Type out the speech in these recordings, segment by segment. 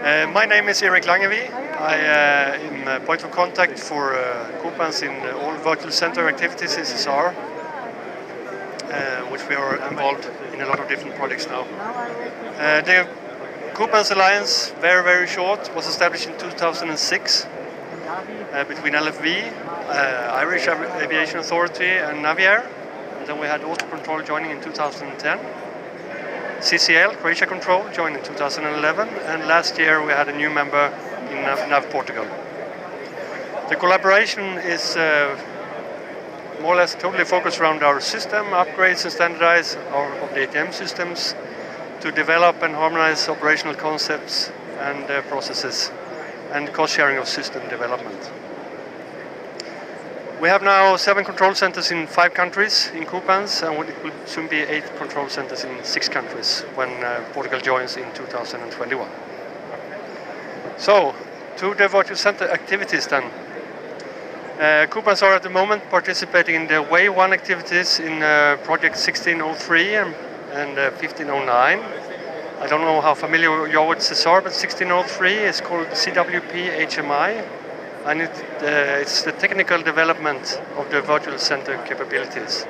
My name is Erik Langevi. I am a point of contact for Coopans in all virtual center activities in SSR, which we are involved in a lot of different projects now. The Coopans Alliance, very short, was established in 2006 between LFV, Irish Aviation Authority and Naviair. And then we had Auto Control joining in 2010. CCL, Croatia Control, joined in 2011, and last year we had a new member in NAV Portugal. The collaboration is more or less totally focused around our system, upgrades and standardize of the ATM systems to develop and harmonize operational concepts and processes and cost sharing of system development. We have now 7 control centers in 5 countries in Coopans, and it will soon be 8 control centers in 6 countries when Portugal joins in 2021. So, to the virtual center activities then. Coopans are at the moment participating in the Wave 1 activities in project 1603 and 1509. I don't know how familiar you are with SSR, but 1603 is called CWP HMI. And it's the technical development of the virtual center capabilities.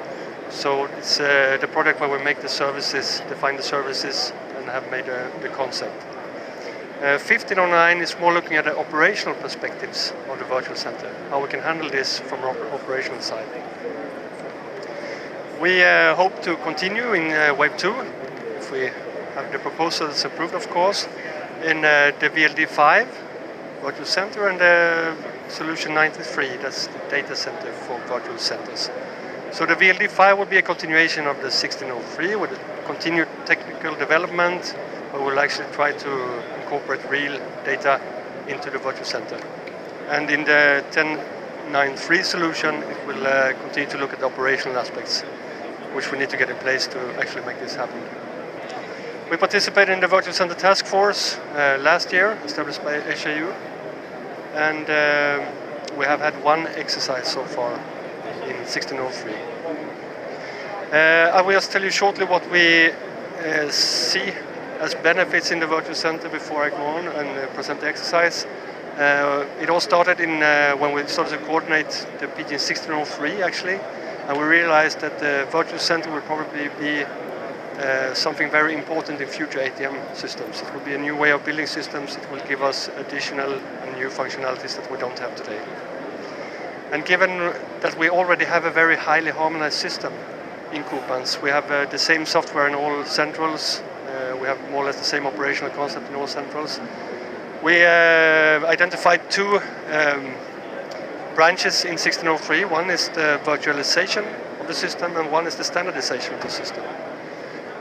So it's the project where we make the services, define the services, and have made the concept. 1509 is more looking at the operational perspectives of the virtual center, how we can handle this from our operational side. We hope to continue in Wave 2, if we have the proposals approved, of course, in the VLD5 virtual center and the solution 93, that's the data center for virtual centers. So the VLD5 will be a continuation of the 1603 with a continued technical development, where we'll actually try to incorporate real data into the virtual center. And in the 1093 solution, it will continue to look at the operational aspects, which we need to get in place to actually make this happen. We participated in the Virtual Center Task Force last year, established by HAU. And we have had 1 exercise so far in 1603. I will just tell you shortly what we see as benefits in the virtual center before I go on and present the exercise. It all started in when we started to coordinate the PG 1603 actually, and we realized that the virtual center will probably be something very important in future ATM systems. It will be a new way of building systems. It will give us additional and new functionalities that we don't have today. And given that we already have a very highly harmonized system in Coopans, we have the same software in all centrals, we have more or less the same operational concept in all centrals. We identified 2 branches in 1603. One is the virtualization of the system and one is the standardization of the system.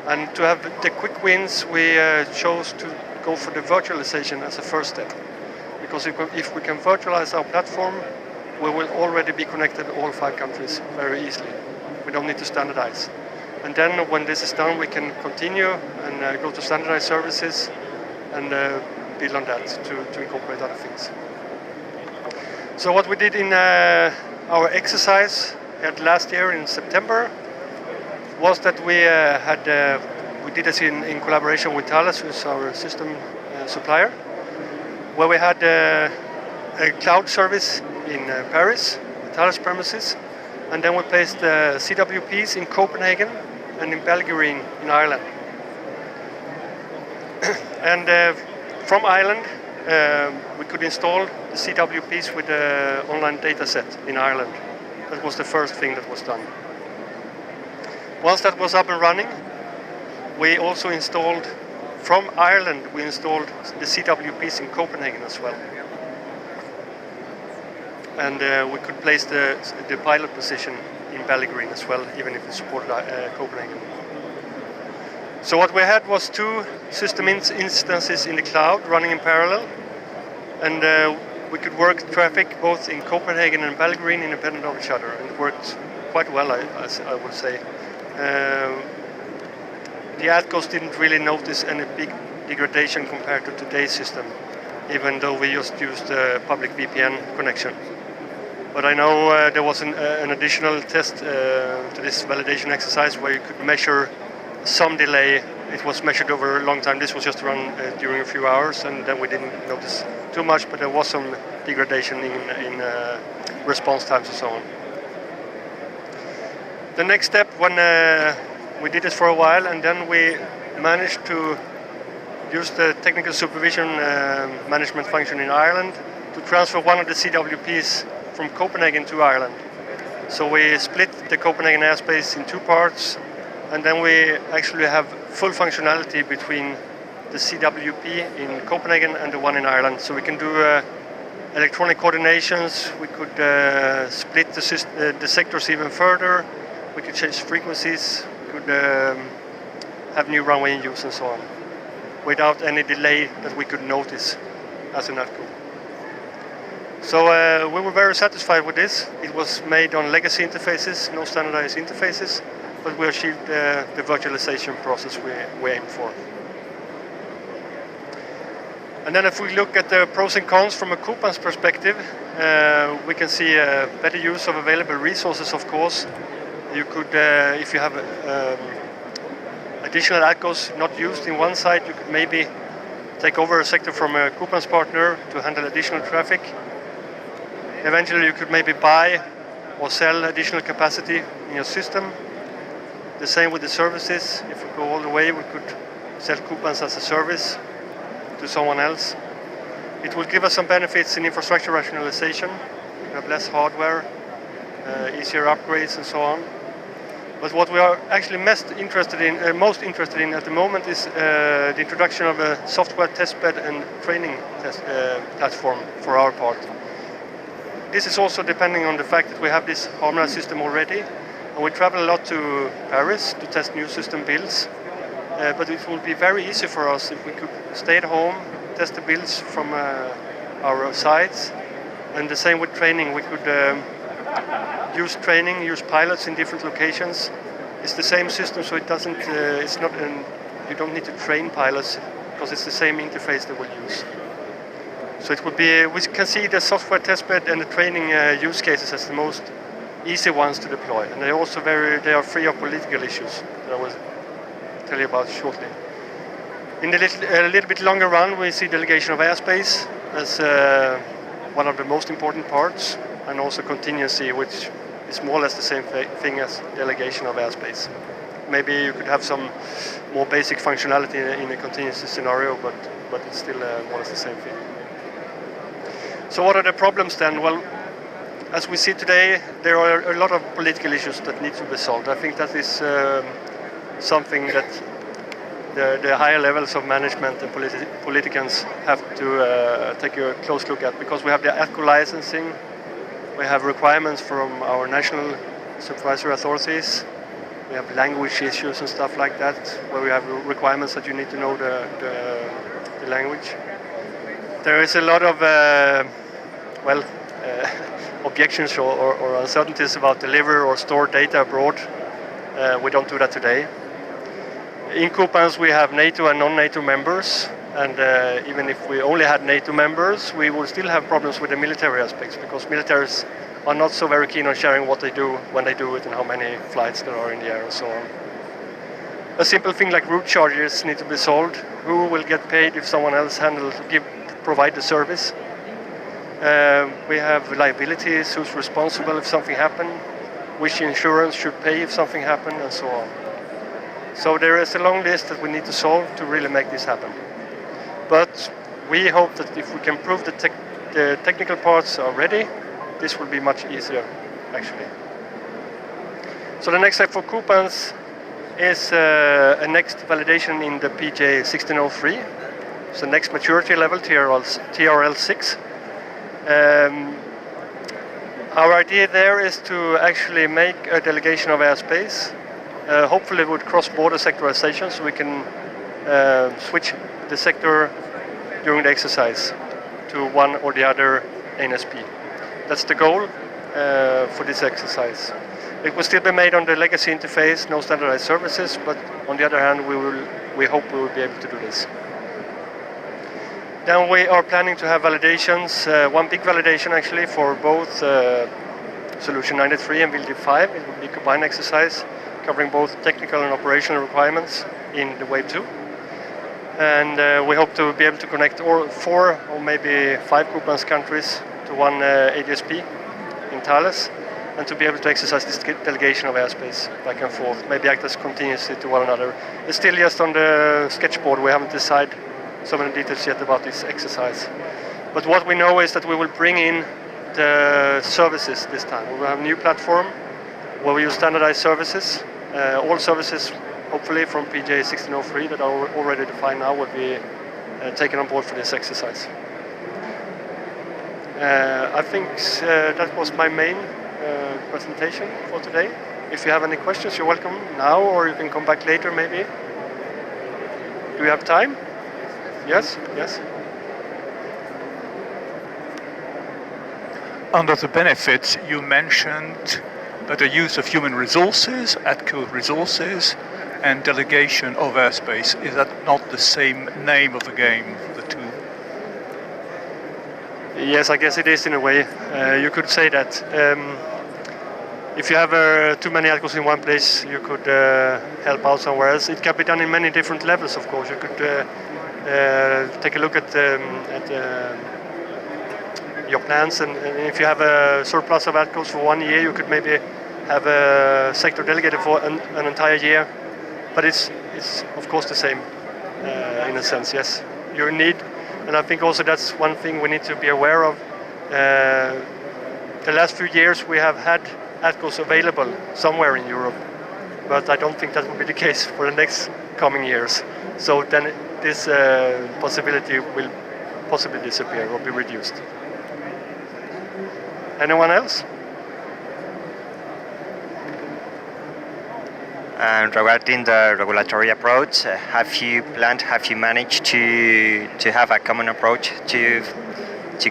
And to have the quick wins, we chose to go for the virtualization as a first step. Because if we can virtualize our platform, we will already be connected to all 5 countries very easily. We don't need to standardize. And then when this is done, we can continue and go to standardized services and build on that to incorporate other things. So what we did in our exercise last year in September was that we did this in collaboration with Thales, who's our system supplier, where we had a cloud service in Paris, Thales premises, and then we placed the CWPs in Copenhagen and in Belgrine in Ireland. And from Ireland, we could install the CWPs with the online data set in Ireland. That was the first thing that was done. Once that was up and running, we also installed, from Ireland, we installed the CWPs in Copenhagen as well. And we could place the pilot position in Belgrine as well, even if we supported Copenhagen. So what we had was 2 system instances in the cloud running in parallel. And we could work traffic both in Copenhagen and Belgrine independent of each other. And it worked quite well, I would say. The ATCOs didn't really notice any big degradation compared to today's system, even though we just used a public VPN connection. But I know there was an additional test to this validation exercise where you could measure some delay it was measured over a long time. This was just run during a few hours, and then we didn't notice too much, but there was some degradation in response times and so on. The next step, when we did this for a while, and then we managed to use the technical supervision management function in Ireland to transfer one of the CWPs from Copenhagen to Ireland. So we split the Copenhagen airspace in two parts, and then we actually have full functionality between the CWP in Copenhagen and the one in Ireland. So we can do electronic coordinations, we could split the sectors even further, we could change frequencies, we could have new runway in use and so on, without any delay that we could notice as an ATCO. So we were very satisfied with this. It was made on legacy interfaces, no standardized interfaces, but we achieved the virtualization process we aimed for. And then if we look at the pros and cons from a Coopans perspective, we can see better use of available resources, of course. You could, if you have additional ATCOs not used in one site, you could maybe take over a sector from a Coopans partner to handle additional traffic. Eventually you could maybe buy or sell additional capacity in your system. The same with the services. If we go all the way, we could sell Coopans as a service to someone else. It will give us some benefits in infrastructure rationalization. We have less hardware, easier upgrades and so on. But what we are actually most interested in at the moment is the introduction of a software testbed and training platform for our part. This is also depending on the fact that we have this harmonized system already, and we travel a lot to Paris to test new system builds. But it will be very easy for us if we could stay at home, test the builds from our sites, and the same with training. We could use pilots in different locations. It's the same system, so it doesn't. It's not. You don't need to train pilots because it's the same interface that we'll use. So it would be. We can see the software testbed and the training use cases as the most easy ones to deploy, and they're also they are free of political issues that I will tell you about shortly. In the a little bit longer run, we see delegation of airspace as one of the most important parts, and also contingency, which is more or less the same thing as delegation of airspace. Maybe you could have some more basic functionality in a contingency scenario, but it's still more or less the same thing. So what are the problems then? Well, as we see today, there are a lot of political issues that need to be solved. I think that is something that the higher levels of management and politicians have to take a close look at, because we have the ATCO licensing, we have requirements from our national supervisory authorities, we have language issues and stuff like that, where we have requirements that you need to know the language. There is a lot of objections or uncertainties about deliver or store data abroad. We don't do that today. In Coopans we have NATO and non-NATO members, and even if we only had NATO members, we will still have problems with the military aspects, because militaries are not so very keen on sharing what they do, when they do it, and how many flights there are in the air and so on. A simple thing like route charges need to be solved. Who will get paid if someone else provide the service? We have liabilities, who's responsible if something happens, which insurance should pay if something happens, and so on. So there is a long list that we need to solve to really make this happen. But we hope that if we can prove the technical parts are ready, this will be much easier, actually. So the next step for Coopans is a next validation in the PJ 1603. So next maturity level, TRL6. Our idea there is to actually make a delegation of airspace, hopefully with cross-border sectorization, so we can switch the sector during the exercise to one or the other NSP. That's the goal for this exercise. It will still be made on the legacy interface, no standardized services, but on the other hand, we hope we will be able to do this. Then we are planning to have validations, one big validation actually for both Solution 93 and VLD5. It will be a combined exercise. covering both technical and operational requirements in the Wave 2. And we hope to be able to connect all 4 or maybe 5 Coopans countries to one ADSP in Thales, and to be able to exercise this delegation of airspace back and forth, maybe act as continuously to one another. It's still just on the sketchboard. We haven't decided so many details yet about this exercise. But what we know is that we will bring in the services this time. We will have a new platform where we use standardized services. All services, hopefully from PJ 1603 that are already defined now, will be taken on board for this exercise. I think that was my main presentation for today. If you have any questions, you're welcome now, or you can come back later maybe. Do we have time? Yes? Yes? Under the benefits, you mentioned that the use of human resources, ATCO resources, and delegation of airspace. Is that not the same name of the game, the two? Yes, I guess it is in a way. You could say that. If you have too many ATCOs in one place, you could help out somewhere else. It can be done in many different levels, of course. You could take a look at your plans, and if you have a surplus of ATCOs for 1 year, you could maybe have a sector delegated for an entire year. But it's of course the same in a sense, yes. You're in need, and I think also that's one thing we need to be aware of. The last few years we have had ATCOs available somewhere in Europe, but I don't think that will be the case for the next coming years. So then this possibility will possibly disappear or be reduced. Anyone else? And regarding the regulatory approach, have you managed to have a common approach to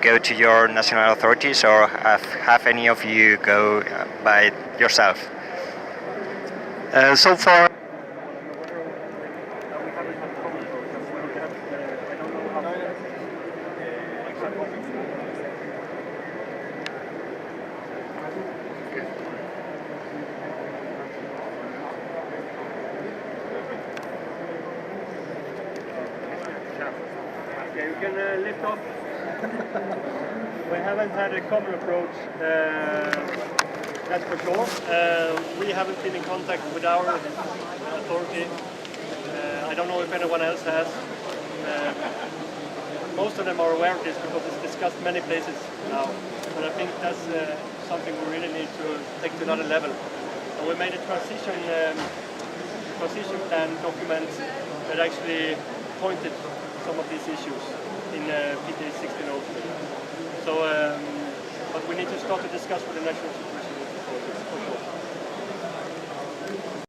go to your national authorities, or have any of you go by yourself? So far, okay, you can lift off. We haven't had a common approach, that's for sure. We haven't been in contact with our authority. I don't know if anyone else has. Most of them are aware of this because it's discussed many places now. But I think that's something we really need to take to another level. And we made a transition plan document that actually pointed some of these issues in PJ 1603. So, but we need to start to discuss with the national supervision authorities.